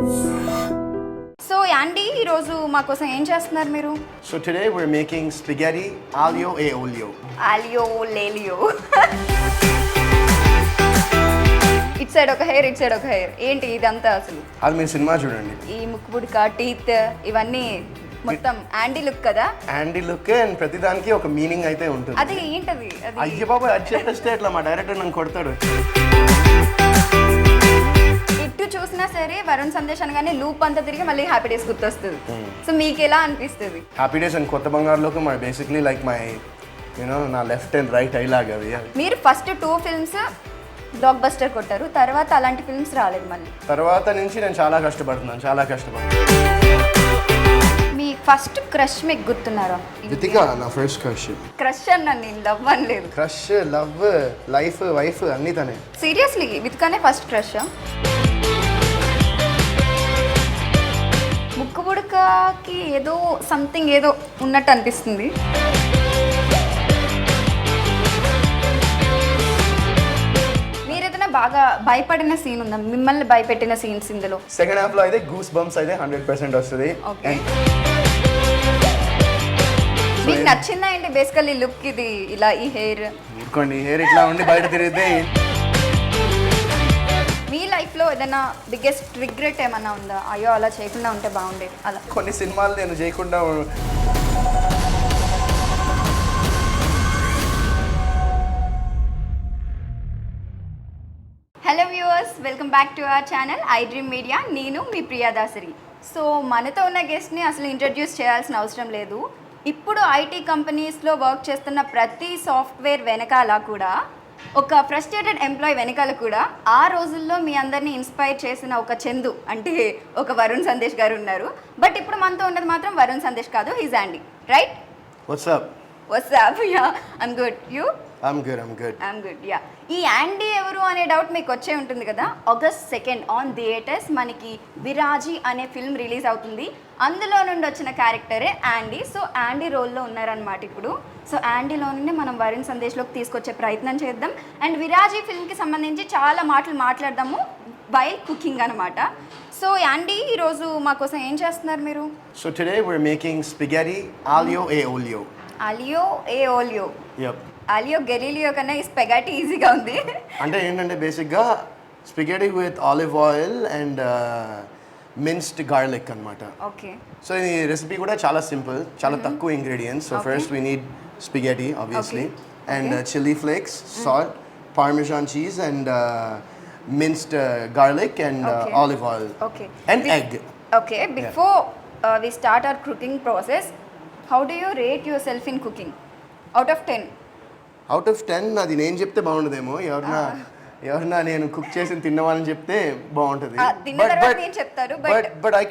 So యాండీ ఈరోజు మా కోసం ఏం చేస్తున్నారు మీరు? So today we're making spaghetti aglio e olio. ఆలియో లేలియో. ఇట్ సైడ్ ఒక హెయిర్, ఇట్ సైడ్ ఒక హెయిర్. ఏంటి ఇదంతా అసలు? అది మీరు సినిమా చూడండి. ఈ ముక్కు పుడక, టీత్ ఇవన్నీ మొత్తం యాండీ లుక్ కదా? యాండీ లుక్ అండ్ ప్రతిదానికి ఒక మీనింగ్ అయితే ఉంటుంది. అది ఏంటది? అది అయ్య బాబా అది చెప్పేస్తే ఇట్లా మా డైరెక్టర్ నన్ను కొడతాడు. ఇటు చూసినా సరే వరుణ్ సందేశ్ అనగానే లూప్ అంతా తిరిగి మళ్ళీ హ్యాపీ డేస్ గుర్తొస్తుంది. సో మీకు ఎలా అనిపిస్తుంది? హ్యాపీ డేస్ అండ్ కొత్త బంగారులోకి మై బేసిక్లీ లైక్ మై నా లెఫ్ట్ అండ్ రైట్ ఐలాగ్ అవి. మీరు ఫస్ట్ 2 ఫిల్మ్స్ బ్లాక్ బస్టర్ కొట్టారు, తర్వాత అలాంటి ఫిల్మ్స్ రాలేదు మళ్ళీ. తర్వాత నుంచి నేను చాలా కష్టపడుతున్నాను. మీ ఫస్ట్ క్రష్ మీకు గుర్తున్నారా? వితిక నా ఫస్ట్ క్రష్. క్రష్ అన్నా, నేను లవ్ అనలేదు. క్రష్, లవ్, లైఫ్, వైఫ్ అన్నీ తనే. సీరియస్లీ వితికానే ఫస్ట్ క్రష్? ముక్కు పుడకకి ఏదో సంథింగ్ ఏదో ఉన్నట్టు అనిపిస్తుంది. బాగా భయపడిన సీన్ ఉందా? మిమ్మల్ని భయపెట్టిన సీన్స్ ఇందులో? సెకండ్ హాఫ్ లో అయితే గూస్ బంప్స్ అయితే 100% వస్తుంది. మీకు నచ్చిందా ఏంటి బేసికల్లీ లుక్? ఇది ఇలా ఈ హెయిర్ ఊరుకోండి, హెయిర్ ఇట్లా ఉండి బయట తిరిగితే. మీ లైఫ్ లో ఏదైనా బిగ్గెస్ట్ రిగ్రెట్ ఏమన్నా ఉందా? అయ్యో అలా చేయకుండా ఉంటే బాగుండేది అలా? కొన్ని సినిమాలు నేను చేయకుండా. Hello viewers, welcome back to our channel I dream media. నేను మీ ప్రియాదాసరి. సో మనతో ఉన్న గెస్ట్ని అసలు ఇంట్రడ్యూస్ చేయాల్సిన అవసరం లేదు. ఇప్పుడు ఐటీ కంపెనీస్లో వర్క్ చేస్తున్న ప్రతి సాఫ్ట్వేర్ వెనకాల కూడా ఒక ఫ్రస్ట్రేటెడ్ ఎంప్లాయీ వెనకాల కూడా ఆ రోజుల్లో మీ అందరినీ ఇన్స్పైర్ చేసిన ఒక చందు అంటే ఒక వరుణ్ సందేశ్ గారు ఉన్నారు. బట్ ఇప్పుడు మనతో ఉన్నది మాత్రం వరుణ్ సందేశ్ కాదు, he's Andy, right? What's up? Yeah, I'm good. You? I'm good. Yeah. ఈ యాండీ ఎవరు అనే డౌట్ మీకు వచ్చే ఉంటుంది కదా. August 2nd ఆన్ థియేటర్స్ మనకి విరాజీ అనే ఫిల్మ్ రిలీజ్ అవుతుంది. అందులో నుండి వచ్చిన క్యారెక్టరే యాండీ. సో యాండీ రోల్లో ఉన్నారనమాట ఇప్పుడు. సో యాండీలో నుండి మనం వరుణ్ సందేశ్లోకి తీసుకొచ్చే ప్రయత్నం చేద్దాం. అండ్ విరాజీ ఫిల్మ్కి సంబంధించి చాలా మాటలు మాట్లాడదాము వైల్ కుకింగ్ అనమాట. సో యాండీ ఈరోజు మా కోసం ఏం చేస్తున్నారు మీరు? So today we're making spaghetti aglio e olio. Aglio e olio. Yep. Aglio Galileo కన్నా ఈ స్పెగటీ ఈజీగా ఉంది. అంటే ఏంటంటే బేసిక్గా spaghetti with olive oil and minced garlic అనమాట. ఓకే. సో ఈ రెసిపీ కూడా చాలా సింపుల్, చాలా తక్కువ ingredients. So first we need spaghetti obviously and chilli flakes, salt, parmesan cheese and minced garlic and olive oil and egg. Okay, before we start our cooking process, how do you rate yourself in cooking out of 10? Out of 10 అది నేను చెప్తే బాగుండదేమో. ఎవరన్నా నేను cook చేసి తిన్నవాళ్ళని చెప్తే బాగుంటుంది. But I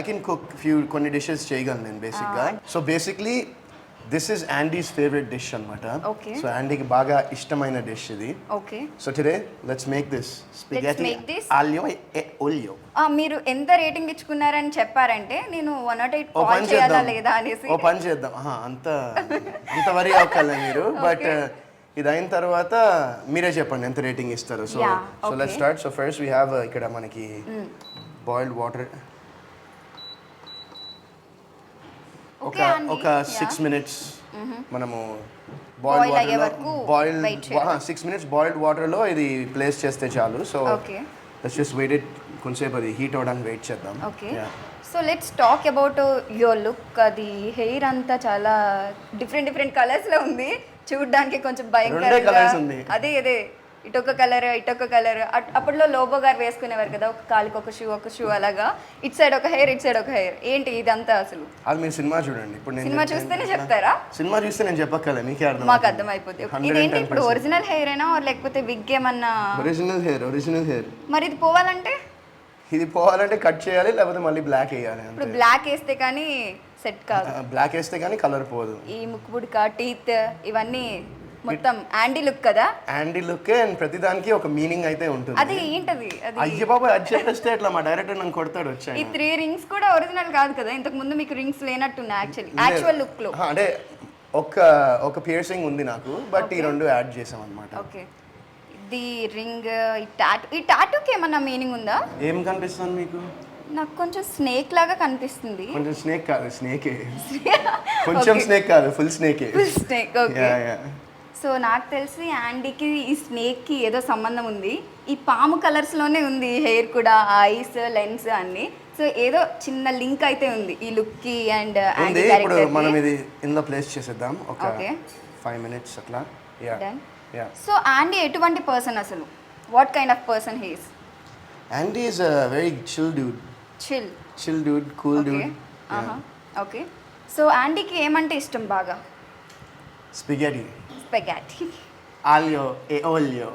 can cook కొన్ని డిషెస్ చేయగలను నేను బేసిక్గా. So basically this is Andy's favourite dish అనమాట. సో యాండీకి బాగా ఇష్టమైన డిష్ ఇది. Okay. So today let's make this spaghetti aglio e olio. మీరు ఎంత రేటింగ్ ఇచ్చుకున్నారని చెప్పారంటే నేను 108 కాల్ చేయాలా లేదా అనేసి. ఓ పని చేద్దాం. అంత వరీ అవ్వకలే మీరు. బట్ ఇది అయిన తర్వాత మీరే చెప్పండి ఎంత రేటింగ్ ఇస్తారు. So let's start. So first we have ఇక్కడ మనకి బాయిల్డ్ వాటర్ ఒక 6 minutes మనము బాయిల్డ్ 6 minutes బాయిల్డ్ వాటర్లో ఇది ప్లేస్ చేస్తే చాలు. So let's just wait it కొంచెంసేపు అది హీట్ అవ్వడానికి వెయిట్ చేద్దాం. Okay. So let's talk about your look. అది హెయిర్ అంతా చాలా డిఫరెంట్ కలర్స్లో ఉంది. చూడడానికి కొంచెం భయంకరంగా. అదే ఇటొక కలర్. అప్పట్లో లోబో గారు వేసుకునేవారు కదా, ఒక కాలికి ఒక షూ అలాగా. ఇట్ సైడ్ ఒక హెయిర్, ఇట్ సైడ్ ఒక హెయిర్. ఏంటి ఇదంతా అసలు? అది మీరు సినిమా చూడండి. ఇప్పుడు సినిమా చూస్తేనే చెప్తారా? సినిమా చూస్తే నేను చెప్పక్కలే, మీకే అర్థం. మాకు అర్థమైపోతుంది. ఇదేంటి ఇప్పుడు ఒరిజినల్ హెయిర్ అయినా లేకపోతే విగ్ ఏమన్నా? Original hair. మరి ఇది పోవాలంటే? ఇది పోవాలంటే కట్ చేయాలి, లేకపోతే మళ్ళీ బ్లాక్ వేయాలి. ఇప్పుడు బ్లాక్ వేస్తే కానీ సెట్ కాదు. బ్లాక్ వేస్తే కానీ కలర్ పోదు. ఈ ముక్కు పుడక, టీత్ ఇవన్నీ మొత్తం యాండీ లుక్ కదా? యాండీ లుక్ అండ్ ప్రతిదానికి ఒక మీనింగ్ అయితే ఉంటుంది. అది ఏంటది? అయ్య బాబా అది చెప్పేస్తే ఇట్లా మా డైరెక్టర్ నన్ను కొడతాడు. వచ్చాయి ఈ 3 rings కూడా ఒరిజినల్ కాదు కదా? ఇంతకు ముందు మీకు రింగ్స్ లేనట్టున్నాయి యాక్చువల్ లుక్ లో. అంటే ఒక పియర్సింగ్ ఉంది నాకు, బట్ ఈ 2 యాడ్ చేసాం అన్నమాట. ఓకే. ది రింగ్, ఈ టాటూకి ఏమన్నా మీనింగ్ ఉందా? ఏం కనిపిస్తుంది మీకు? నాకు కొంచెం స్నేక్ లాగా కనిపిస్తుంది. కొంచెం స్నేక్ కాదు, స్నేకే. కొంచెం స్నేక్ కాదు, ఫుల్ స్నేకే. Full snake. ఓకే. సో నాకు తెలిసి యాండీకి ఈ స్నేక్కి ఏదో సంబంధం ఉంది. ఈ పాము కలర్స్లోనే ఉంది హెయిర్ కూడా, ఐస్, లెన్స్ అన్నీ. సో ఏదో చిన్న లింక్ అయితే ఉంది ఈ లుక్కి అండ్ యాండీ ఇప్పుడు క్యారెక్టర్. మనం ఇది ఇందులో ప్లేస్ చేసేద్దాం ఒక ఓకే. 5 minutes అట్లా. సో యాండీ ఎటువంటి పర్సన్ అసలు? What kind of person he is? Andy is a very chill dude. Chill dude, cool dude. Okay. So యాండీకి ఏమంటే ఇష్టం బాగా? Spaghetti. Spaghetti. Aglio e olio.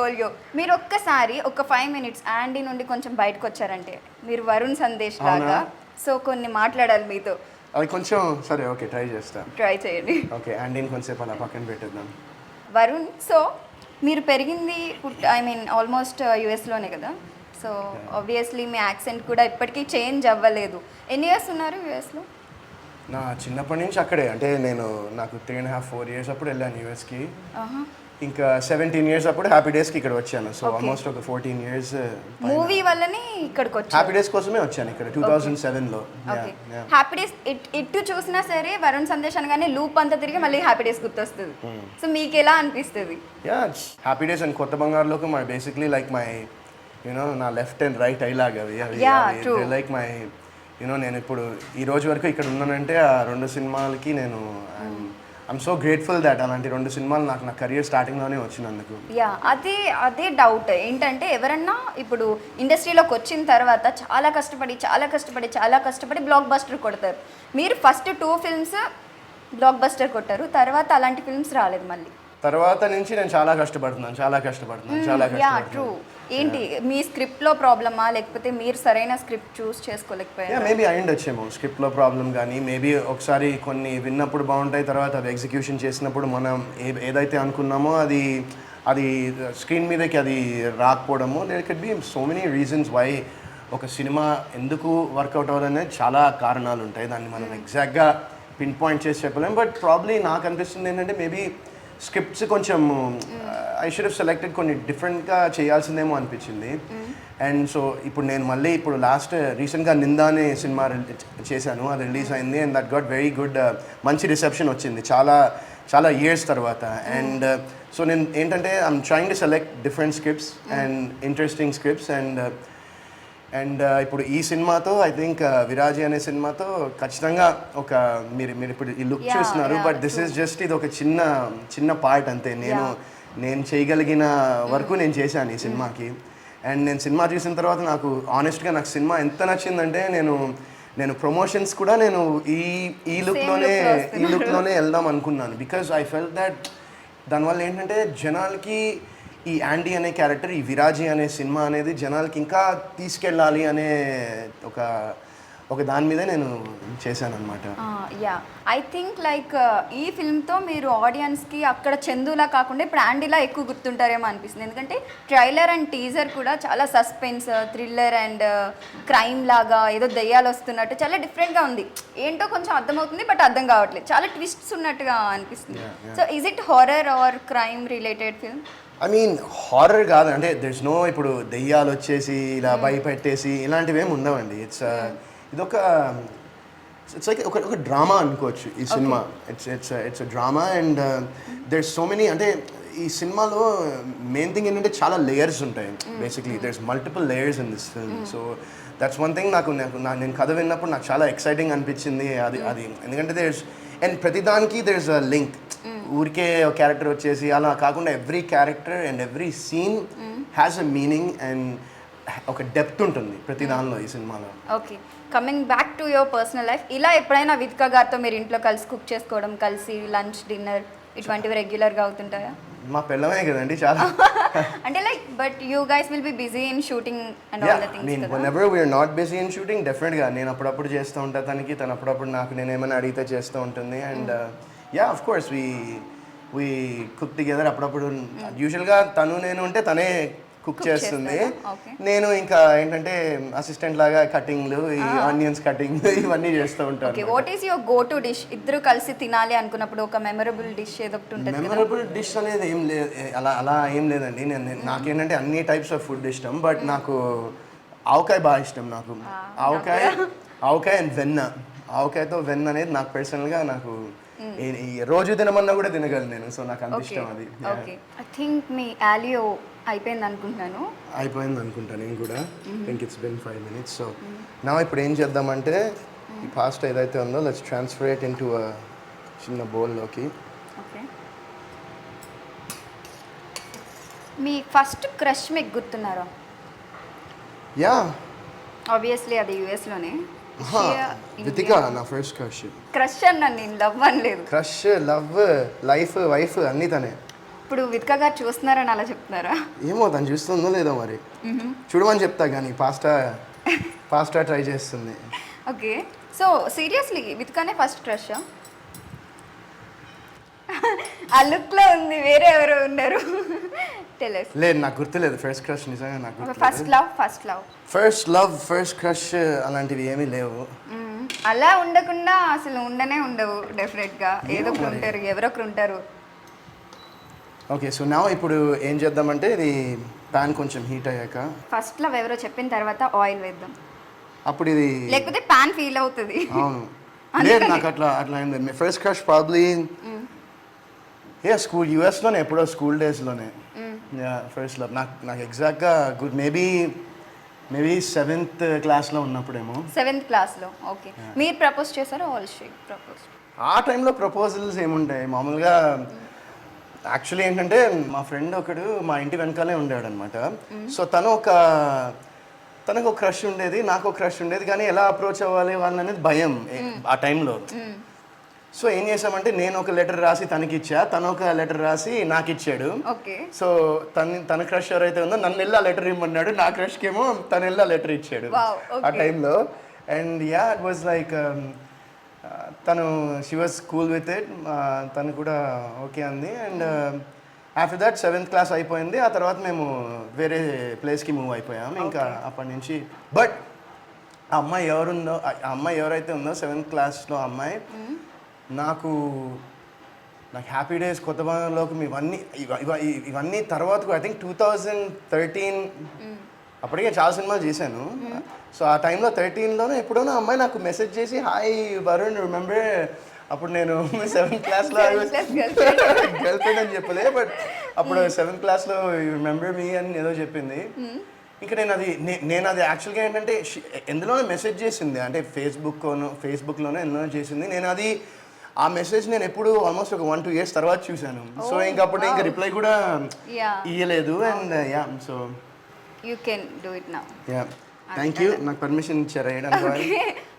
Olio. మీరు ఒక్కసారి ఒక 5 minutes యాండీ నుండి కొంచెం బయటకు వచ్చారంటే మీరు వరుణ్ సందేశ్ లాగా. సో కొన్ని మాట్లాడాలి మీతో. అది కొంచెం సరే, ఓకే, ట్రై చేస్తా. ట్రై చేయండి. ఓకే, అండీని కొంచెంసేపు అలా పక్కన పెట్టేద్దాం. వరుణ్, సో మీరు పెరిగింది ఐ మీన్ ఆల్మోస్ట్ యూఎస్లోనే కదా? సో ఆబ్వియస్లీ మీ యాక్సెంట్ కూడా ఇప్పటికీ చేంజ్ అవ్వలేదు. ఎన్ని ఇయర్స్ ఉన్నారు యూఎస్లో? నా చిన్నప్పటి నుంచి అక్కడే, అంటే నాకు 3.5-4 years అప్పుడు వెళ్ళాను యూఎస్కి. ఇంకా 17 years అప్పుడు హ్యాపీ డేస్కి ఇక్కడ వచ్చాను. సో ఆల్మోస్ట్ ఒక 14 years. మూవీ వల్లనే ఇక్కడికి వచ్చాను. హ్యాపీ డేస్ కోసమే వచ్చాను ఇక్కడ 2007లో. ఓకే. హ్యాపీ డేస్ ఎటు చూసినా సరే వరుణ్ సందేశ్ అనగానే లూప్ అంతా తిరిగి మళ్ళీ హ్యాపీ డేస్ గుర్తొస్తుంది. సో మీకు ఎలా అనిపిస్తుంది? హ్యాపీ డేస్ అండ్ కొత్త బంగారులోకి మై బేసిక్లీ లైక్ మై నా లెఫ్ట్ అండ్ రైట్ ఐలాగ్ అవి లైక్ మై నేను ఇప్పుడు ఈ రోజు వరకు ఇక్కడ ఉన్నానంటే ఆ 2 సినిమాలకి నేను ఐఎమ్ సో గ్రేట్ఫుల్ దాట్ అలాంటి 2 సినిమాలు నాకు నా కెరియర్ స్టార్టింగ్లోనే వచ్చినందుకు. అదే డౌట్ ఏంటంటే, ఎవరన్నా ఇప్పుడు ఇండస్ట్రీలోకి వచ్చిన తర్వాత చాలా కష్టపడి బ్లాక్ బస్టర్ కొడతారు. మీరు ఫస్ట్ 2 films బ్లాక్ బస్టర్ కొట్టారు, తర్వాత అలాంటి ఫిల్మ్స్ రాలేదు మళ్ళీ. తర్వాత నుంచి నేను చాలా కష్టపడుతున్నాను. ట్రూ. ఏంటి మీ స్క్రిప్ట్లో ప్రాబ్లమా, లేకపోతే మీరు సరైన స్క్రిప్ట్ చూస్ చేసుకోలేకపోయారా? మేబీ అయ్యిండొచ్చేమో స్క్రిప్ట్లో ప్రాబ్లం, కానీ మేబీ ఒకసారి కొన్ని విన్నప్పుడు బాగుంటాయి, తర్వాత అది ఎగ్జిక్యూషన్ చేసినప్పుడు మనం ఏదైతే అనుకున్నామో అది స్క్రీన్ మీదకి అది రాకపోవడము. There could be so many reasons why ఒక సినిమా ఎందుకు వర్కౌట్ అవ్వాలనేది చాలా కారణాలు ఉంటాయి. దాన్ని మనం ఎగ్జాక్ట్గా పిన్ పాయింట్ చేసి చెప్పలేం. బట్ ప్రాబ్లీ నాకు అనిపిస్తుంది ఏంటంటే, మేబీ స్క్రిప్ట్స్ కొంచెం ఐ షుడ్ హావ్ సెలెక్టెడ్ కొన్ని డిఫరెంట్గా చేయాల్సిందేమో అనిపించింది. అండ్ సో ఇప్పుడు లాస్ట్ రీసెంట్గా నిందా అనే సినిమా చేశాను, అది రిలీజ్ అయింది. And that got very good, మంచి రిసెప్షన్ వచ్చింది చాలా ఇయర్స్ తర్వాత. అండ్ సో నేను ఏంటంటే I'm trying to select different scripts and interesting scripts. And ఇప్పుడు ఈ సినిమాతో ఐ థింక్ విరాజి అనే సినిమాతో ఖచ్చితంగా ఒక మీరు ఇప్పుడు ఈ లుక్ చూస్తున్నారు, బట్ దిస్ ఈస్ జస్ట్ ఇది ఒక చిన్న పార్ట్ అంతే. నేను చేయగలిగిన వరకు నేను చేశాను ఈ సినిమాకి. అండ్ నేను సినిమా చూసిన తర్వాత నాకు ఆనెస్ట్గా నాకు సినిమా ఎంత నచ్చిందంటే, నేను ప్రమోషన్స్ కూడా నేను ఈ లుక్లోనే వెళ్దాం అనుకున్నాను. బికాజ్ ఐ ఫెల్ట్ దట్ దానివల్ల ఏంటంటే జనాలకి ఈ యాండీ అనే క్యారెక్టర్, ఈ విరాజి అనే సినిమా అనేది జనాలకి ఇంకా తీసుకెళ్ళాలి అనే ఒక దాని మీదే నేను చేశాను అనమాట. ఐ థింక్ లైక్ ఈ ఫిల్మ్తో మీరు ఆడియన్స్కి అక్కడ చందులా కాకుండా ఇప్పుడు యాండీలా ఎక్కువ గుర్తుంటారేమో అనిపిస్తుంది. ఎందుకంటే ట్రైలర్ అండ్ టీజర్ కూడా చాలా సస్పెన్స్, థ్రిల్లర్ అండ్ క్రైమ్ లాగా, ఏదో దయ్యాలు వస్తున్నట్టు చాలా డిఫరెంట్గా ఉంది. ఏంటో కొంచెం అర్థమవుతుంది, బట్ అర్థం కావట్లేదు. చాలా ట్విస్ట్స్ ఉన్నట్టుగా అనిపిస్తుంది. So is it horror or crime related film? I mean horror కాదు, అంటే దెర్స్ నో ఇప్పుడు దెయ్యాలు వచ్చేసి ఇలా భయపెట్టేసి ఇలాంటివి ఏమి ఉండవండి. ఇదొక లైక్ ఒక డ్రామా అనుకోవచ్చు ఈ cinema. It's drama and there's so many, అంటే ఈ సినిమాలో మెయిన్ థింగ్ ఏంటంటే చాలా లేయర్స్ ఉంటాయి. Basically there's multiple layers in this film. So that's one thing నేను కథ విన్నప్పుడు నాకు చాలా ఎక్సైటింగ్ అనిపించింది అది ఎందుకంటే అండ్ ప్రతిదానికి దెర్స్ అ లింక్. ఊరికే ఒక క్యారెక్టర్ వచ్చేసి అలా కాకుండా every character and every scene has a meaning and ఒక డెప్త్ ఉంటుంది ప్రతి దానిలో ఈ సినిమాలో. Okay, coming back to your personal life, ఇలా ఎప్పుడైనా విత్కా గారితో మీరు ఇంట్లో కలిసి కుక్ చేసుకోవడం, కలిసి లంచ్ డిన్నర్ ఇటువంటివి రెగ్యులర్గా అవుతుంటాయా? మా పిల్లమే కదండి చాలా. అంటే like but you guys will be busy in shooting and all the things కదా. whenever we are not busy in shooting, definitely నేను అప్పుడప్పుడు చేస్తూ ఉంటా తనకి, తను అప్పుడప్పుడు నాకు నేను ఏమైనా అడిగితే చేస్తూ ఉంటుంది. And yeah, of course we cook together. అప్పుడప్పుడు యూజువల్గా తను నేను ఉంటే తనే కుక్ చేస్తుంది. ఓకే. నేను ఇంకా ఏంటంటే అసిస్టెంట్ లాగా కటింగ్లు, ఈ ఆనియన్స్ కటింగ్ ఇవన్నీ చేస్తూ ఓకే. ఉంటాను. What is your go to dish? ఇద్దరు కలిసి తినాలి అనుకున్నప్పుడు ఒక మెమరబుల్ డిష్ ఏదో ఒకటి ఉంటుంది కదా. మెమరబుల్ డిష్ అనేది ఏం లేదు, అలా ఏం లేదండి. నాకేంటంటే అన్ని టైప్స్ ఆఫ్ ఫుడ్ ఇష్టం, బట్ నాకు ఆవకాయ బాగా ఇష్టం. నాకు ఆవకాయ అండ్ వెన్న, ఆవకాయతో వెన్న అనేది నాకు పర్సనల్గా నాకు ఈ రోజు తినమన్నా కూడా తినగలను నేను. సో నాకు అంత ఇష్టం అది. ఓకే. ఐ థింక్ మీ ఆలియో అయిపోయింది అనుకుంటున్నాను. అయిపోయింది అనుకుంటా నేను కూడా. Think it's been 5 minutes. So నా ఇప్పుడు ఏం చేద్దామంటే ఈ పాస్తా ఏదైతే ఉందో లెట్స్ ట్రాన్స్ఫర్ ఇట్ ఇంటూ చిన్న బౌల్లోకి. ఓకే. మీ ఫస్ట్ క్రష్ మీకు గుర్తున్నారా? యా, ఆబ్వియస్లీ అది యుఎస్లోనే. వితికా నా ఫస్ట్ క్రష్. క్రష్ అన్నాను నేను, లవ్ అనలేదు. క్రష్, లవ్, లైఫ్, వైఫ్ అన్నీ తనే. ఇప్పుడు వితికా గారు చూస్తున్నారని అలా చెప్తున్నారా? ఏమో తను చూస్తుందో లేదో మరి, చూడమని చెప్తా కానీ పాస్తా ట్రై చేస్తుంది. ఓకే. సో సీరియస్లీ వితికానే ఫస్ట్ క్రష్? ఆ లుక్లో ఉంది, వేరే ఎవరు ఉన్నారు? తెలుసు. లేదు, నాకు గుర్తులేదు ఫస్ట్ క్రష్, నిజంగా నాకు గుర్తులేదు. ఫస్ట్ లవ్ ఫస్ట్ క్రష్ అలాంటివి ఏమీ లేవు. అలా ఉండకుండా అసలు ఉండవు డెఫినెట్గా. ఏదో ఒకరు ఉంటారు, ఎవరో ఒకరు ఉంటారు. ఓకే, సో నా ఇప్పుడు ఏం చేద్దామంటే ఇది ప్యాన్ కొంచెం హీట్ అయ్యాక ఫస్ట్ లవ్ ఎవరో చెప్పిన తర్వాత ఆయిల్ వేద్దాం. అప్పుడు ఇది లేకపోతే ప్యాన్ ఫీల్ అవుతుంది. అవును. లేదు, నాకు అట్లా ఏం లేదు. ఫస్ట్ క్రష్ ప్రాబ్లీ స్కూల్ యూఎస్లోనే, ఎప్పుడో స్కూల్ డేస్లోనే. ఫస్ట్ లవ్ నాకు ఎగ్జాక్ట్గా గుడ్, మేబీ 7th క్లాస్లో ఉన్నప్పుడేమో. 7th క్లాస్లో. ఓకే. మీరు ప్రపోజ్ చేశారా? All she propose? ఆ టైంలో ప్రపోజల్స్ ఏముంటాయి మామూలుగా. యాక్చువల్లీ ఏంటంటే మా ఫ్రెండ్ ఒకడు మా ఇంటి వెనకాలే ఉండేవాడనమాట. సో తనకు ఒక క్రష్ ఉండేది, నాకు ఒక క్రష్ ఉండేది, కానీ ఎలా అప్రోచ్ అవ్వాలి వాళ్ళని అనేది భయం ఆ టైంలో. సో ఏం చేసామంటే నేను ఒక లెటర్ రాసి తనకి ఇచ్చా, తను ఒక లెటర్ రాసి నాకు ఇచ్చాడు. ఓకే. సో తన క్రష్ ఎవరైతే ఉందో నన్ను వెళ్ళి ఆ లెటర్ ఇమ్మన్నాడు, నా క్రష్కి ఏమో తను వెళ్ళి ఆ లెటర్ ఇచ్చాడు ఆ టైంలో. And yeah, it was like తను she was cool with it, తను కూడా ఓకే అంది. And after that 7th class అయిపోయింది. ఆ తర్వాత మేము వేరే ప్లేస్కి మూవ్ అయిపోయాం ఇంకా అప్పటి నుంచి. బట్ ఆ అమ్మాయి ఎవరైతే ఉందో 7th క్లాస్లో అమ్మాయి, నాకు హ్యాపీ డేస్, కొత్త బంగాళాఖాతం ఇవన్నీ తర్వాత ఐ థింక్ 2013 అప్పటికే చాలా సినిమాలు చేశాను. సో ఆ టైంలో 13లోనే ఎప్పుడోనో అమ్మాయి నాకు మెసేజ్ చేసి, హాయ్ వరుణ్, రిమెంబర్ అప్పుడు నేను 7th క్లాస్లో గర్ల్ ఫ్రెండ్ అని చెప్పలే, బట్ అప్పుడు 7th క్లాస్లో రిమెంబర్ మీ అని ఏదో చెప్పింది. ఇంకా నేను అది యాక్చువల్గా ఏంటంటే ఎందులోనే మెసేజ్ చేసింది, అంటే ఫేస్బుక్లోనే ఎందులోనే చేసింది. నేను అది ఆ మెసేజ్ నేను ఎప్పుడు ఆల్మోస్ట్ ఒక 1-2 years తర్వాత చూశాను. సో ఇంకా అప్పుడు ఇంకా రిప్లై కూడా ఇయ్యలేదు. And yeah, so you can do it now. Yeah, thank you, నాకు పర్మిషన్ ఇచ్చారు వేయడానికి.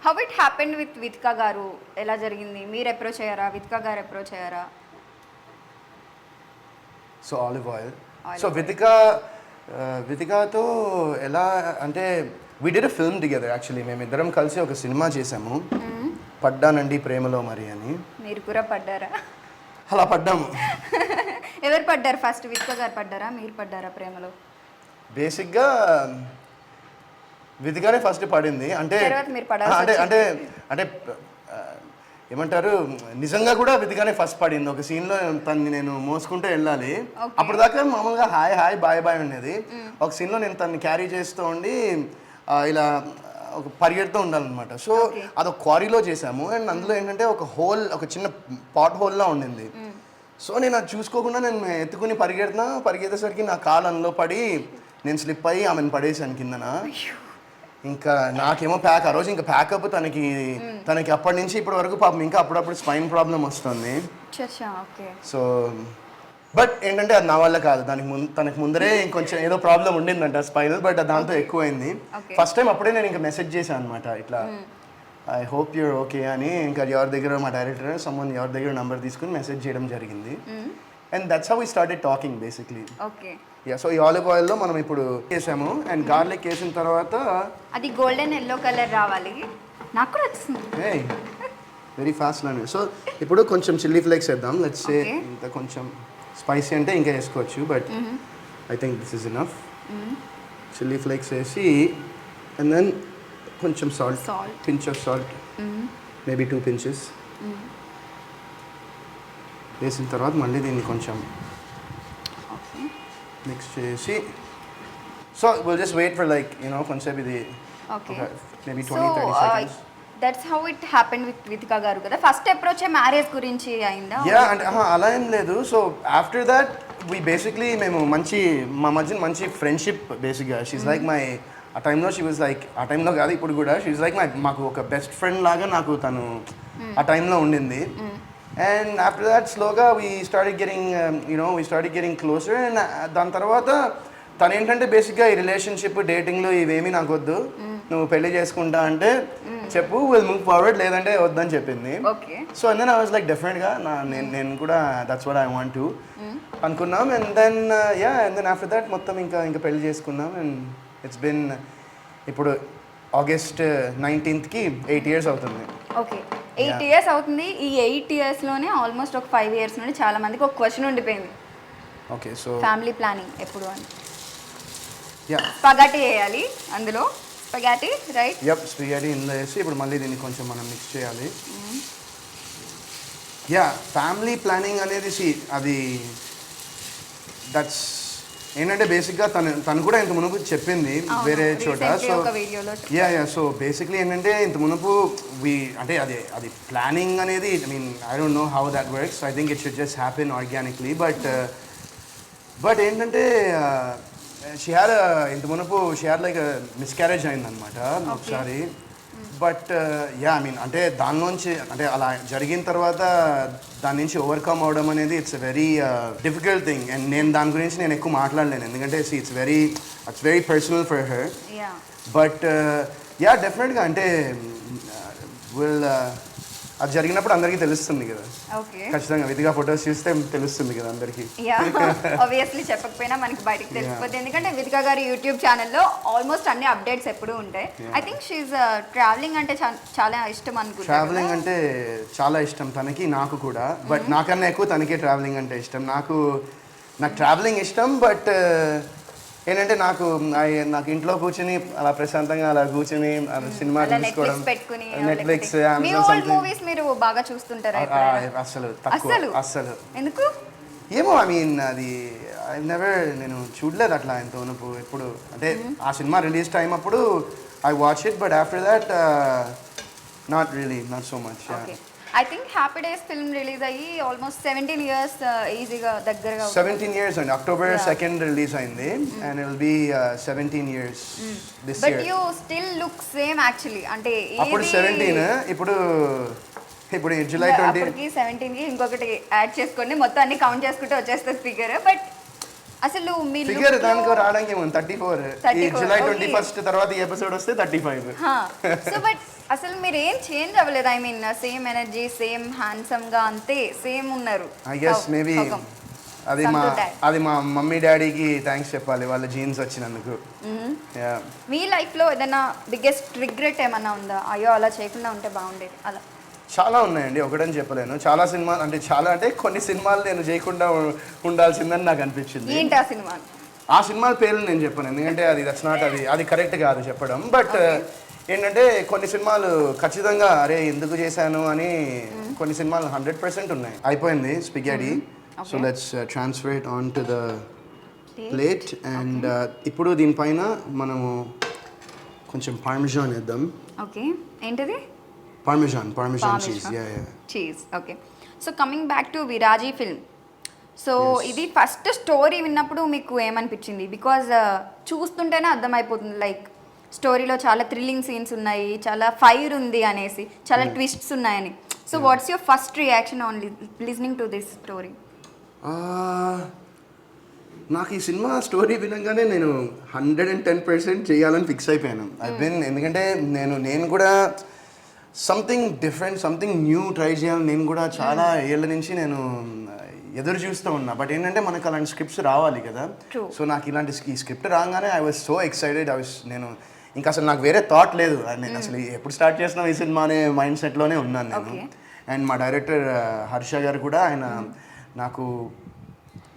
How it happened with Vithika గారు? ఎలా జరిగింది? మీరు అప్రోచ్ అయ్యారా, వితికా గారు అప్రోచ్ అయ్యారా? So olive oil. సో వితికాతో ఎలా అంటే we did a film together. Actually మేమిద్దరం కలిసి ఒక సినిమా చేసాము, పడ్డానండి ప్రేమలో మరి అని. మీరు కూడా పడ్డారా? అలా పడ్డాము. ఎవరు పడ్డారు ఫస్ట్? వితికా గారు పడ్డారా, మీరు పడ్డారా ప్రేమలో? బేసిక్గా వితికానే ఫస్ట్ పడింది. అంటే ఏమంటారు, నిజంగా కూడా వితికానే ఫస్ట్ పడింది. ఒక సీన్లో తన్ని నేను మోసుకుంటూ వెళ్ళాలి, అప్పుడు దాకా మామూలుగా హాయ్ బాయ్ ఉండేది. ఒక సీన్లో నేను తన్ని క్యారీ చేస్తూ ఉండి ఇలా ఒక పరిగెడుతూ ఉండాలన్నమాట. సో అదొక క్వారీలో చేసాము. అండ్ అందులో ఏంటంటే ఒక చిన్న పాట్ హోల్లా ఉండింది. సో నేను అది చూసుకోకుండా నేను ఎత్తుకుని పరిగెత్తేసరికి నా కాలు అందులో పడి నేను స్లిప్ అయ్యి ఆమెను పడేసాను కిందన. ఇంకా నాకేమో ఆ రోజు ఇంకా ప్యాకప్ తనకి అప్పటి నుంచి ఇప్పటి వరకు పాపం ఇంకా అప్పుడప్పుడు స్పైన్ ప్రాబ్లం వస్తుంది. సో బట్ ఏంటంటే అది నా వల్ల కాదు, తనకి ముందరే ఇంకొంచెం ఏదో ప్రాబ్లం ఉండిందంట స్పైనల్, బట్ దాంతో ఎక్కువైంది. ఫస్ట్ టైం అప్పుడే నేను ఇంకా మెసేజ్ చేశాను అనమాట, ఇట్లా ఐ హోప్ యూర్ ఓకే అని. ఇంకా ఎవరి దగ్గర మా డైరెక్టర్ ఎవరి దగ్గర నెంబర్ తీసుకుని మెసేజ్ చేయడం జరిగింది. And that's how we started talking basically. Yeah, so ఈ ఆలివ్ ఆయిల్లో మనం ఇప్పుడు వేసాము. అండ్ గార్లిక్ వేసిన తర్వాత అది గోల్డెన్ ఎల్లో కలర్ రావాలి. నాకు కూడా వచ్చింది. వెరీ ఫాస్ట్ లానే. సో ఇప్పుడు కొంచెం చిల్లీ ఫ్లేక్స్ వేద్దాం. లెట్స్ సే ఇంత కొంచెం స్పైసీ అంటే ఇంకా వేసుకోవచ్చు, but I think this is enough. Chilli flakes వేసి అండ్ దెన్ కొంచెం salt Salt. Pinch of salt maybe 2 pinches వేసిన తర్వాత మళ్ళీ దీన్ని కొంచెం ఓకే మిక్స్ చేసి so will just wait for like కొంచెంసేపు ఇది okay maybe so 20-30 seconds. That's how it happened with Vithika గారు కదా ఫస్ట్ అప్రోచ్ మ్యారేజ్ గురించి అయిందా యా అంటే అలా ఏం లేదు so after that we basically మేము మా మధ్య మంచి ఫ్రెండ్షిప్ బేసిక్గా షీఈ్ లైక్ మై ఆ టైంలో షీ వాజ్ లైక్ ఆ టైంలో కాదు ఇప్పుడు కూడా షీఈ్ లైక్ మాకు ఒక బెస్ట్ ఫ్రెండ్ లాగా నాకు తను ఆ టైంలో ఉండింది అండ్ ఆఫ్టర్ దాట్ స్లోగా we started getting closer and దాని తర్వాత తను ఏంటంటే బేసిక్గా ఈ రిలేషన్షిప్ డేటింగ్లు ఇవేమీ నాకు వద్దు నువ్వు పెళ్లి చేసుకుంటా అంటే చెప్పు విల్ మూవ్ ఫార్వర్డ్ లేదంటే వద్దని చెప్పింది okay so and then I was like డెఫినెట్గా నేను కూడా that's what I want to అనుకున్నాం అండ్ దెన్ ఆఫ్టర్ దట్ మొత్తం ఇంకా పెళ్లి చేసుకున్నాం అండ్ ఇట్స్ బిన్ ఇప్పుడు ఆగస్ట్ 19th 8 years అవుతుంది ఓకే 8 years అవుతుంది ఈ 8 yearsలోనే ఆల్మోస్ట్ ఒక 5 years నుండి చాలా మందికి ఒక క్వశ్చన్ ఉండిపోయింది ఓకే సో ఫ్యామిలీ ప్లానింగ్ ఎప్పుడు అని యా స్పగాటీ వేయాలి అందులో స్పగాటీ రైట్ స్పిగేటీ ఇందులో వేసి ఇప్పుడు మళ్ళీ దీన్ని కొంచెం మనం మిక్స్ చేయాలి యా ఫ్యామిలీ ప్లానింగ్ అనేది అది దట్స్ ఏంటంటే బేసిక్గా తను కూడా ఇంత మునుపు చెప్పింది వేరే చోట సో ఒక వీడియోలో యా సో బేసిక్లీ ఏంటంటే ఇంత మునుపు అంటే అది ప్లానింగ్ అనేది I mean I don't know how that works I think it should just happen organically but ఏంటంటే షీ హ్యాడ్ ఇంత మునుపు షీ హ్యాడ్ లైక్ మిస్క్యారేజ్ అయిందనమాట ఒకసారి బట్ యా ఐ మీన్ అంటే దానిలోంచి అంటే అలా జరిగిన తర్వాత దాని నుంచి ఓవర్కమ్ అవడం అనేది it's very difficult thing and దాని గురించి నేను ఎక్కువ మాట్లాడలేను ఎందుకంటే it's very personal for her yeah but yeah డెఫినెట్గా అంటే అది జరిగినప్పుడు అందరికీ తెలుస్తుంది కదా ఓకే ఖచ్చితంగా విధిగా ఫొటోస్ చూస్తే తెలుస్తుంది కదా అందరికీ యా ఆబ్వియస్లీ చెప్పకపోయినా మనకి బయటకు తెలిసిపోతుంది ఎందుకంటే వితికా గారి యూట్యూబ్ ఛానల్లో ఆల్మోస్ట్ అన్ని అప్డేట్స్ ఎప్పుడూ ఉంటాయి ఐ థింక్ షీఈ్ ట్రావెలింగ్ అంటే చాలా ఇష్టం అనుకుంటా ట్రావెలింగ్ అంటే చాలా ఇష్టం తనకి నాకు కూడా బట్ నాకన్నా ఎక్కువ తనకే ట్రావెలింగ్ అంటే ఇష్టం నాకు ట్రావెలింగ్ ఇష్టం బట్ ఏంటంటే నాకు ఇంట్లో కూర్చొని అలా ప్రశాంతంగా అలా కూర్చొని సినిమా చూసుకోవడం నెట్ఫ్లిక్స్ మూవీస్ మీరు బాగా చూస్తుంటారా అసలు తక్కువ అసలు ఎందుకు ఏమో ఐ మీన్ అది నేను చూడలేదు అట్లా ఎంతవరకు ఎప్పుడు అంటే ఆ సినిమా రిలీజ్ టైం అప్పుడు I watch it but after that not so much I think happy days film release అయ్యి ఆల్మోస్ట్ 17 years ఈజీగా దగ్గరగా 17 years అండి October 2nd రిలీజ్ అయింది and it will be 17 years this year but you still look same actually అంటే అప్పుడు 17 ఇప్పుడు July 20 కి 17 కి ఇంకొకటి యాడ్ చేసుకోండి మొత్తం అన్ని కౌంట్ చేసుకుంటే వచ్చేస్తుంది ఫిగర్ బట్ అసలు మీ ఫిగర్ దానికి రావడానికి ఏముంది 34 ఈ జూలై 21st తర్వాత ఈ ఎపిసోడ్ వస్తే 35 సో బట్ అసలు మీరు ఏం చేంజ్ అవ్వలేదు I mean same energy same handsome గా అంతే సేమ్ ఉన్నారు ఐ గెస్ మేబీ అది మా మమ్మీ డాడీకి థ్యాంక్స్ చెప్పాలి వాళ్ళ జీన్స్ వచ్చినందుకు మీ లైఫ్ లో ఏదైనా బిగ్గెస్ట్ రిగ్రెట్ ఏమన్నా ఉందా అయ్యో అలా చేయకుండా ఉంటే బాగుండేది అలా చాలా ఉన్నాయండి ఒకటని చెప్పలేను చాలా సినిమాలు అంటే కొన్ని సినిమాలు నేను చేయకుండా ఉండాల్సిందని నాకు అనిపించింది ఏంటి ఆ సినిమా ఆ సినిమాల పేర్లు నేను చెప్పను ఎందుకంటే అది కరెక్ట్ కాదు చెప్పడం బట్ ఏంటంటే కొన్ని సినిమాలు ఖచ్చితంగా అరే ఎందుకు చేశాను అని కొన్ని సినిమాలు 100% ఉన్నాయి అయిపోయింది spaghetti so let's transfer it on to the plate and ఇప్పుడు దీనిపైన మనము కొంచెం పార్మిజాన్ వేద్దాం ఓకే ఏంటిది parmesan cheese okay so coming back to Viraji film so ఇది ఫస్ట్ స్టోరీ విన్నప్పుడు మీకు ఏమనిపించింది బికాజ్ చూస్తుంటేనే అర్థమైపోతుంది లైక్ స్టోరీలో చాలా థ్రిల్లింగ్ సీన్స్ ఉన్నాయి చాలా ఫైర్ ఉంది అనేసి చాలా ట్విస్ట్స్ ఉన్నాయని so what's your first reaction on listening to this story నాకు ఈ సినిమా స్టోరీ వినగానే నేను 110% చేయాలని ఫిక్స్ అయిపోయాను ఎందుకంటే నేను కూడా something different something new try చేయాలని నేను కూడా చాలా ఏళ్ళ నుంచి నేను ఎదురు చూస్తూ ఉన్నా బట్ ఏంటంటే మనకు అలాంటి స్క్రిప్ట్స్ రావాలి కదా సో నాకు ఈ స్క్రిప్ట్ రాగానే ఐ వాజ్ సో ఎక్సైటెడ్ నేను ఇంకా అసలు నాకు వేరే థాట్ లేదు నేను అసలు ఎప్పుడు స్టార్ట్ చేసినా ఈ సినిమా అనే మైండ్ సెట్లోనే ఉన్నాను నేను అండ్ మా డైరెక్టర్ హర్ష గారు కూడా ఆయన నాకు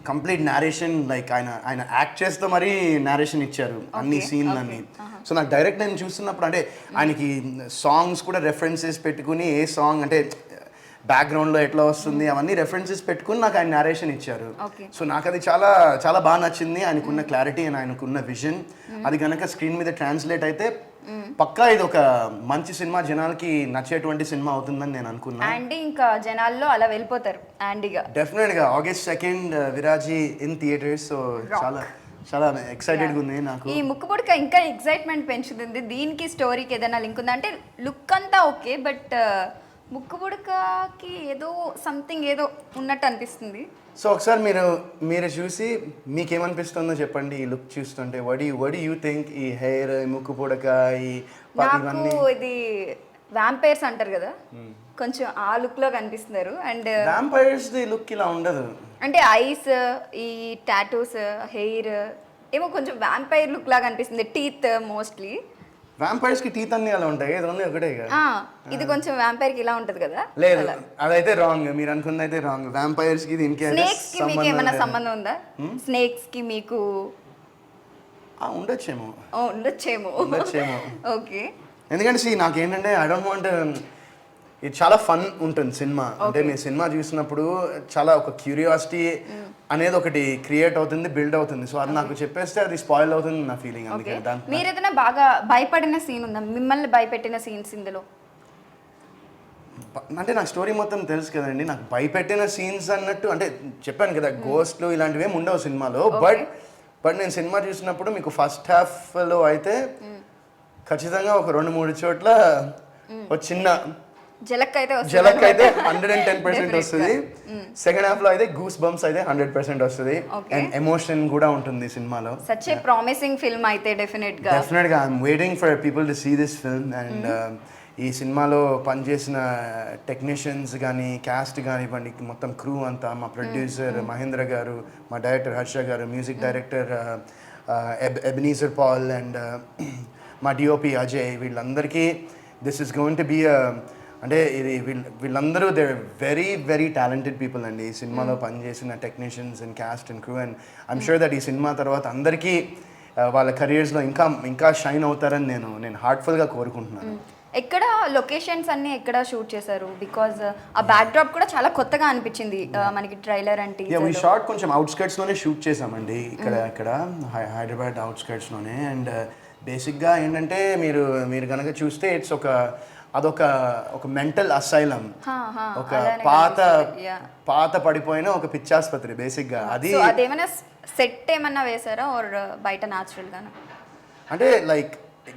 కంప్లీట్ నేరేషన్ లైక్ ఆయన యాక్ట్ చేస్తూ మరీ నేరేషన్ ఇచ్చారు అన్ని సీన్లు అన్ని. సో నాకు డైరెక్ట్ నేను చూస్తున్నప్పుడు అంటే ఆయనకి సాంగ్స్ కూడా రెఫరెన్సెస్ పెట్టుకుని ఏ సాంగ్ అంటే బ్యాక్గ్రౌండ్లో ఎట్లా వస్తుంది అవన్నీ రెఫరెన్సెస్ పెట్టుకుని నాకు ఆయన నేరేషన్ ఇచ్చారు. సో నాకు అది చాలా చాలా బాగా నచ్చింది. ఆయనకున్న క్లారిటీ అండ్ ఆయనకున్న విజన్ అది కనుక స్క్రీన్ మీద ట్రాన్స్లేట్ అయితే పక్కా ఇది ఒక మంచి సినిమా, జనాలకి నచ్చేటువంటి సినిమా అవుతుందని నేను అనుకున్నా. అండ్ ఇంకా జనాల్లో అలా వెళ్ళిపోతారు అండిగా. డెఫినెట్గా August 2 విరాజీ ఇన్ థియేటర్స్. సో చాలా చాలా ఎక్సైటెడ్గా ఉంది నాకు. ఈ ముక్కుపుడక ఇంకా ఎక్సైట్మెంట్ పెంచుతుంది. దీనికి స్టోరీకి ఏదైనా లింక్ ఉందా అంటే లుక్ అంతా ఓకే, బట్ ముక్కుపుడకకి ఏదో సంథింగ్ ఏదో ఉన్నట్టు అనిపిస్తుంది. సో ఒకసారి మీరు చూసి మీకేమనిపిస్తుందో చెప్పండి. ఈ లుక్ చూస్తుంటే వడి యూ థింక్? ఈ హెయిర్, ముక్కు పుడక, ఈ నాకు ఇది వ్యాంపైర్స్ అంటారు కదా, కొంచెం ఆ లుక్ లో కనిపిస్తున్నారు. అండ్ వ్యాంపైర్స్ ది లుక్ ఇలా ఉండదు. అంటే ఐస్, ఈ టాటూస్, హెయిర్ ఏమో కొంచెం వ్యాంపైర్ లుక్ లాగా అనిపిస్తుంది. టీత్ మోస్ట్లీ వ్యాంపైర్స్ కి టీత్ అన్ని అలా ఉంటాయి, ఇది ఓన్లీ ఒకటే కదా. ఇది కొంచెం వ్యాంపైర్ కి ఇలా ఉంటది కదా. లేదు, అదైతే రాంగ్. మీరు అనుకున్నది అయితే రాంగ్. వ్యాంపైర్స్ కి దీనికి స్నేక్స్ కి మీకు ఏమైనా సంబంధం ఉందా? స్నేక్స్ కి మీకు ఉండొచ్చేమో. ఉండొచ్చేమో. ఓకే. ఎందుకంటే నాకేంటంటే ఐ డోంట్ వాంట్, ఇది చాలా ఫన్ ఉంటుంది సినిమా. అంటే మీరు సినిమా చూసినప్పుడు చాలా ఒక క్యూరియాసిటీ అనేది ఒకటి క్రియేట్ అవుతుంది, బిల్డ్ అవుతుంది. సో అది నాకు చెప్పేస్తే అది స్పాయిల్ అవుతుంది నా ఫీలింగ్. అందుకే మీరు ఏదైనా బాగా భయపడిన సీన్ ఉందా? మిమ్మల్ని భయపెట్టిన సీన్స్ ఇందులో? అంటే నాకు స్టోరీ మొత్తం తెలుసు కదండి. నాకు భయపెట్టిన సీన్స్ అన్నట్టు అంటే చెప్పాను కదా, గోస్ట్లు ఇలాంటివి ఏమి ఉండవు సినిమాలో. బట్ నేను సినిమా చూసినప్పుడు మీకు ఫస్ట్ హాఫ్లో అయితే ఖచ్చితంగా ఒక 2-3 చోట్ల ఒక చిన్న జలక్ అయితే 110% వస్తుంది. సెకండ్ హాఫ్ లో అయితే గూస్ బంప్స్ అయితే 100% వస్తుంది. అండ్ ఎమోషన్ కూడా ఉంటుంది సినిమాలో. సచ్ ఏ ప్రామిసింగ్ ఫిల్మ్ అయితే డెఫినెట్గా I'm waiting for people to see this film. And ఈ సినిమాలో పనిచేసిన టెక్నీషియన్స్ కానీ, క్యాస్ట్ కానివ్వండి, మొత్తం క్రూ అంతా, మా ప్రొడ్యూసర్ మహేంద్ర గారు, మా డైరెక్టర్ హర్ష గారు, music director Ebenezer Paul, and మా డిఓపి అజయ్, వీళ్ళందరికీ this is going to be అంటే ఇది వీళ్ళందరూ they very very talented people అండి. ఈ సినిమాలో పనిచేసిన technicians and cast and crew. And I'm sure that ఈ సినిమా తర్వాత అందరికీ వాళ్ళ కెరియర్స్లో ఇంకా షైన్ అవుతారని నేను హార్ట్ఫుల్గా కోరుకుంటున్నాను. ఎక్కడ లొకేషన్స్ అన్ని ఎక్కడ షూట్ చేశారు? బికాజ్ ఆ బ్యాక్ డ్రాప్ కూడా చాలా కొత్తగా అనిపించింది మనకి ట్రైలర్ అంటే. ఈ షార్ట్ కొంచెం అవుట్స్కర్ట్స్లోనే షూట్ చేసామండి, ఇక్కడ హైదరాబాద్ అవుట్స్కర్ట్స్లోనే. అండ్ బేసిక్గా ఏంటంటే మీరు కనుక చూస్తే ఇట్స్ అదొక మెంటల్ అసైలం, ఒక పాత పడిపోయిన ఒక పిచ్చాసుపత్రి బేసిక్గా. అది అదేమైనా సెట్ ఏమన్నా వేసారా ఆర్ బయట న్యాచురల్ గానా? అంటే లైక్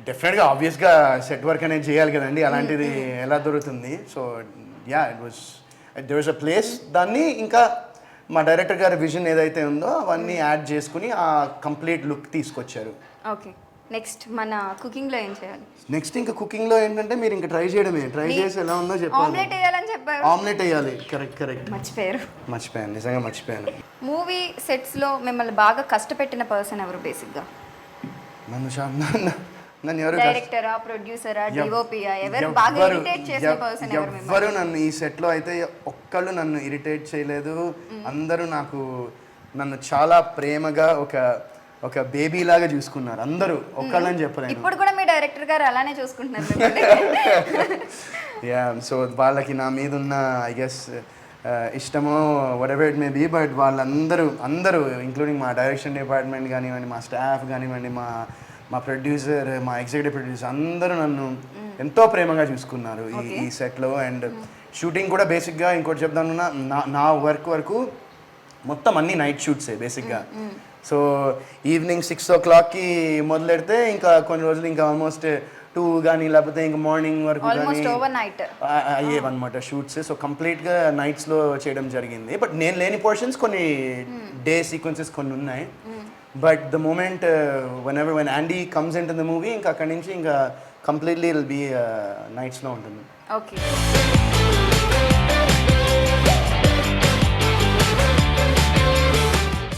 డెఫినెట్గా ఆబ్వియస్గా సెట్ వర్క్ అనేది చేయాలి కదండి, అలాంటిది ఎలా దొరుకుతుంది? So yeah, there was a place. దాన్ని ఇంకా మా డైరెక్టర్ గారి విజన్ ఏదైతే ఉందో అవన్నీ యాడ్ చేసుకుని ఆ కంప్లీట్ లుక్ తీసుకొచ్చారు. ఓకే. నెక్స్ట్ మన కుకింగ్లో ఏం చేయాలి? నెక్స్ట్ ఇంకా కుకింగ్లో ఏంటంటే మీరు ఇంకా ట్రై చేయడమే. ట్రై చేసి ఎలా ఉందో చెప్పాలి. ఆమ్లెట్ వేయాలని చెప్పారు. ఆమ్లెట్ వేయాలి. కరెక్ట్. మర్చిపోయాను, నిజంగా మర్చిపోయాను. మూవీ సెట్స్లో మిమ్మల్ని బాగా కష్టపెట్టిన పర్సన్ ఎవరు బేసిక్గా? నన్ను ఎవరు డైరెక్టరా, ప్రొడ్యూసరా, డిఓపియా, ఎవరు బాగా ఇరిటేట్ చేసిన పర్సన్ ఎవరు? ఎవరు నన్ను ఈ సెట్లో అయితే ఒక్కళ్ళు నన్ను ఇరిటేట్ చేయలేదు. అందరూ నన్ను చాలా ప్రేమగా ఒక బేబీ లాగా చూసుకున్నారు అందరూ. ఒక్కళ్ళని చెప్పలేను. ఇప్పుడు కూడా మీ డైరెక్టర్ గారు అలానే చూసుకుంటున్నారు. యా, సో వాళ్ళకి నా మీద ఉన్న ఐ గెస్ ఇష్టమో whatever it may be, but వాళ్ళందరూ ఇంక్లూడింగ్ మా డైరెక్షన్ డిపార్ట్మెంట్ కానివ్వండి, మా స్టాఫ్ కానివ్వండి, మా ప్రొడ్యూసర్, మా ఎగ్జిక్యూటివ్ ప్రొడ్యూసర్, అందరూ నన్ను ఎంతో ప్రేమగా చూసుకున్నారు ఈ సెట్లో. అండ్ షూటింగ్ కూడా బేసిక్గా ఇంకోటి చెప్తాను, నా వరకు మొత్తం అన్ని నైట్ షూట్సే బేసిక్గా. సో ఈవినింగ్ 6 o'clockకి మొదలెడితే ఇంకా కొన్ని రోజులు ఇంకా ఆల్మోస్ట్ 2 కానీ లేకపోతే ఇంకా మార్నింగ్ వరకు అయ్యేవన్నమాట షూట్స్. సో కంప్లీట్గా నైట్స్లో చేయడం జరిగింది. బట్ నేను లేని పోర్షన్స్ కొన్ని డే సీక్వెన్సెస్ కొన్ని ఉన్నాయి. But the moment when Andy comes into the movie ఇంకా అక్కడి నుంచి ఇంకా కంప్లీట్లీ ఇట్ విల్ బీ నైట్స్లో ఉంటుంది. ఓకే.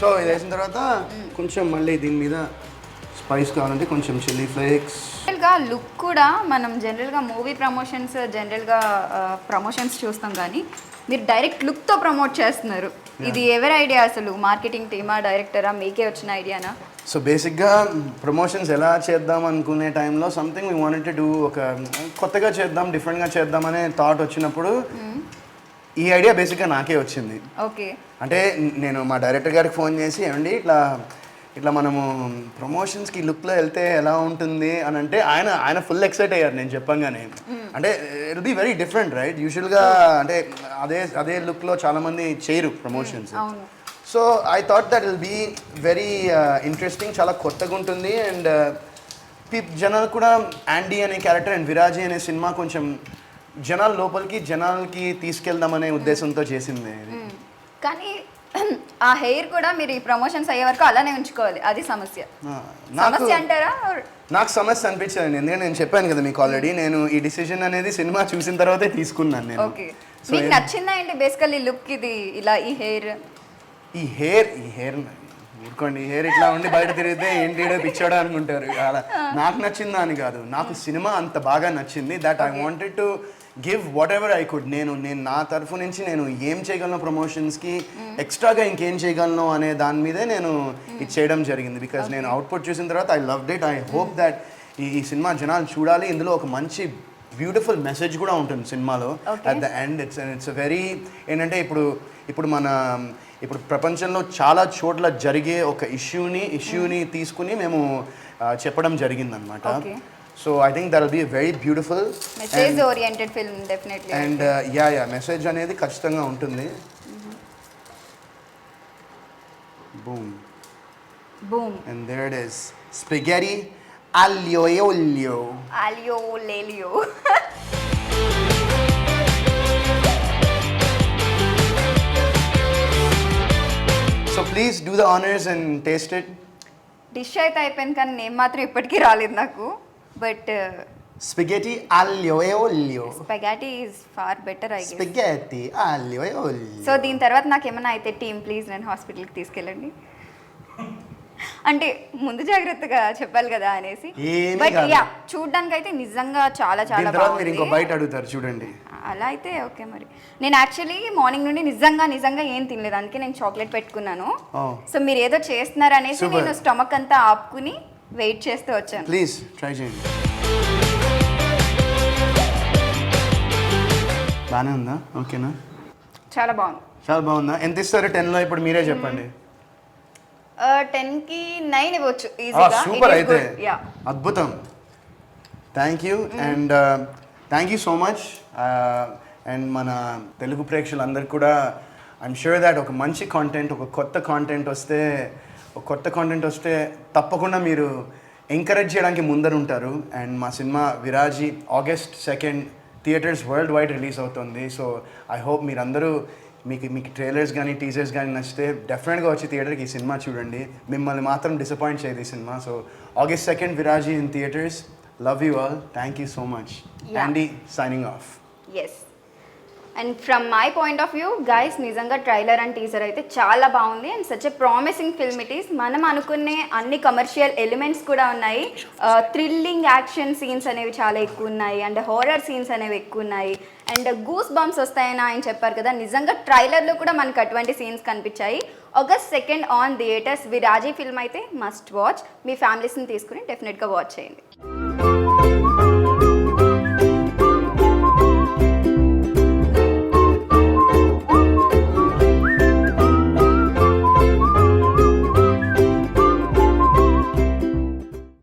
సో ఇది వేసిన తర్వాత కొంచెం మళ్ళీ దీని మీద స్పైస్ కావాలంటే కొంచెం చిల్లీ ఫ్లేక్స్. జనరల్గా లుక్ కూడా మనం జనరల్గా మూవీ ప్రమోషన్స్ జనరల్గా ప్రమోషన్స్ చూస్తాం, కానీ మీరు డైరెక్ట్ లుక్తో ప్రమోట్ చేస్తున్నారు. ఇది ఎవరి ఐడియా అసలు? మార్కెటింగ్ టీమా, డైరెక్టరా, మీకే వచ్చిన ఐడియానా? సో బేసిక్గా ప్రమోషన్స్ ఎలా చేద్దాం అనుకునే టైంలో something we wanted to do, ఒక కొత్తగా చేద్దాం, డిఫరెంట్గా చేద్దాం అనే థాట్ వచ్చినప్పుడు ఈ ఐడియా బేసిక్గా నాకే వచ్చింది. ఓకే. అంటే నేను మా డైరెక్టర్ గారికి ఫోన్ చేసి ఏమండి ఇట్లా మనము ప్రమోషన్స్కి లుక్లో వెళ్తే ఎలా ఉంటుంది అని అంటే ఆయన ఫుల్ ఎక్సైట్ అయ్యారు నేను చెప్పంగానే. అంటే it be very different right, యూజువల్గా అంటే అదే లుక్లో చాలామంది చేయరు promotions. So I thought that will be very interesting, చాలా కొత్తగా ఉంటుంది. అండ్ జనాలు కూడా యాండీ అనే క్యారెక్టర్ అండ్ విరాజీ అనే సినిమా కొంచెం జనాల జనాలకి తీసుకెళ్దామనే ఉద్దేశంతో చేసింది. కానీ ఆ హెయిర్ కూడా మీరు ఈ ప్రమోషన్స్ అయ్యే వరకు అలానే ఉంచుకోవాలి, అది సమస్య. సమస్య అంటారా? నాకు సమస్య అనిపించలేదు, ఎందుకంటే నేను చెప్పాను కదా మీకు ఆల్రెడీ, నేను ఈ డిసిజన్ అనేది సినిమా చూసిన తర్వాతే తీసుకున్నాను నేను. ఓకే. మీకు నచ్చిందా ఏంటి బేసికల్లీ లుక్ ఇది ఇలా ఈ హెయిర్ ఊరుకోండి, ఈ హెయిర్ ఇట్లా ఉండి బయట తిరిగితే ఏంటి పిచ్చాడా అనుకుంటారు. అలా నాకు నచ్చిందా అని కాదు, నాకు సినిమా అంత బాగా నచ్చింది that I wanted to give what ever I could. నేను నా తరఫు నుంచి నేను ఏం చేయగలను ప్రమోషన్స్కి, ఎక్స్ట్రాగా ఇంకేం చేయగలను అనే దాని మీదే నేను ఇది చేయడం జరిగింది. బికాజ్ నేను అవుట్పుట్ చూసిన తర్వాత I loved it. I hope that ఈ సినిమా జనాలు చూడాలి. ఇందులో ఒక మంచి బ్యూటిఫుల్ మెసేజ్ కూడా ఉంటుంది సినిమాలో. At the end it's very ఏంటంటే ఇప్పుడు ప్రపంచంలో చాలా చోట్ల జరిగే ఒక ఇష్యూని తీసుకుని మేము చెప్పడం జరిగిందనమాట. So I think that will be very beautiful message oriented film definitely. And message అనేది ఖచ్చితంగా ఉంటుంది. Boom and there it is, spaghetti aglio e olio. Aglio olio. So please do the honors and taste it. Dish అయితే అయిపోయింది కానీ name మాత్రం ఇప్పటికీ రాలేదు నాకు. But spaghetti aglio e olio. Spaghetti is far better I guess. Spaghetti aglio e olio. So దీని తర్వాత నాకు ఏమైనా అయితే టీమ్ ప్లీజ్ నన్ను హాస్పిటల్కి తీసుకెళ్ళండి. అంటే ముందు జాగ్రత్తగా చెప్పాలి కదా అనేసి. బట్ యా, చూడడానికి అయితే నిజంగా చాలా చాలా బాగుంది. మీరు ఇంకో బైట్ అడుగుతారు చూడండి. అలా అయితే ఓకే. మరి నేను యాక్చువల్లీ మార్నింగ్ నుండి నిజంగా ఏం తినలేదు, అందుకే నేను చాక్లెట్ పెట్టుకున్నాను. సో మీరు ఏదో చేస్తున్నారు అనేసి నేను స్టమక్ అంతా ఆపుకుని వెయిట్ చేస్తూ వచ్చాను. ప్లీజ్ ట్రై చేయండి. బాగానే ఉందా? ఓకేనా? చాలా బాగుంది. చాలా బాగుందా? ఎంత ఇస్తారు 10లో ఇప్పుడు మీరే చెప్పండి. 10కి 9 ఇవ్వచ్చు ఈజీగా. సూపర్ అయితే, అద్భుతం. Thank you and thank you so much. And మన తెలుగు ప్రేక్షకులందరికీ కూడా ఐఎమ్ షూర్ దాట్ ఒక మంచి కాంటెంట్, ఒక కొత్త కాంటెంట్ వస్తే తప్పకుండా మీరు ఎంకరేజ్ చేయడానికి ముందర ఉంటారు. అండ్ మా cinema విరాజీ August 2 theatres world wide release అవుతుంది. సో ఐ హోప్ మీరందరూ మీకు ట్రైలర్స్ కానీ టీజర్స్ కానీ నచ్చితే డెఫినెట్గా వచ్చి థియేటర్కి ఈ సినిమా చూడండి. మిమ్మల్ని మాత్రం డిసప్పాయింట్ చేయదు ఈ cinema. So August 2 విరాజీ in theatres. Love you all. Thank you so much. Andy signing off. Yes. And from my point of view guys, నిజంగా ట్రైలర్ అండ్ టీజర్ అయితే చాలా బాగుంది. And such a promising film it is. మనం అనుకునే అన్ని commercial elements కూడా ఉన్నాయి. Thrilling action scenes అనేవి చాలా ఎక్కువ ఉన్నాయి, అండ్ హారర్ సీన్స్ అనేవి ఎక్కువ ఉన్నాయి, అండ్ గూస్ బంప్స్ వస్తాయని ఆయన చెప్పారు కదా. నిజంగా ట్రైలర్లో కూడా మనకు అటువంటి సీన్స్ కనిపించాయి. August 2 on theatres. విరాజీ ఫిల్మ్ అయితే మస్ట్ వాచ్. మీ ఫ్యామిలీస్ని తీసుకుని డెఫినెట్గా వాచ్ చేయండి.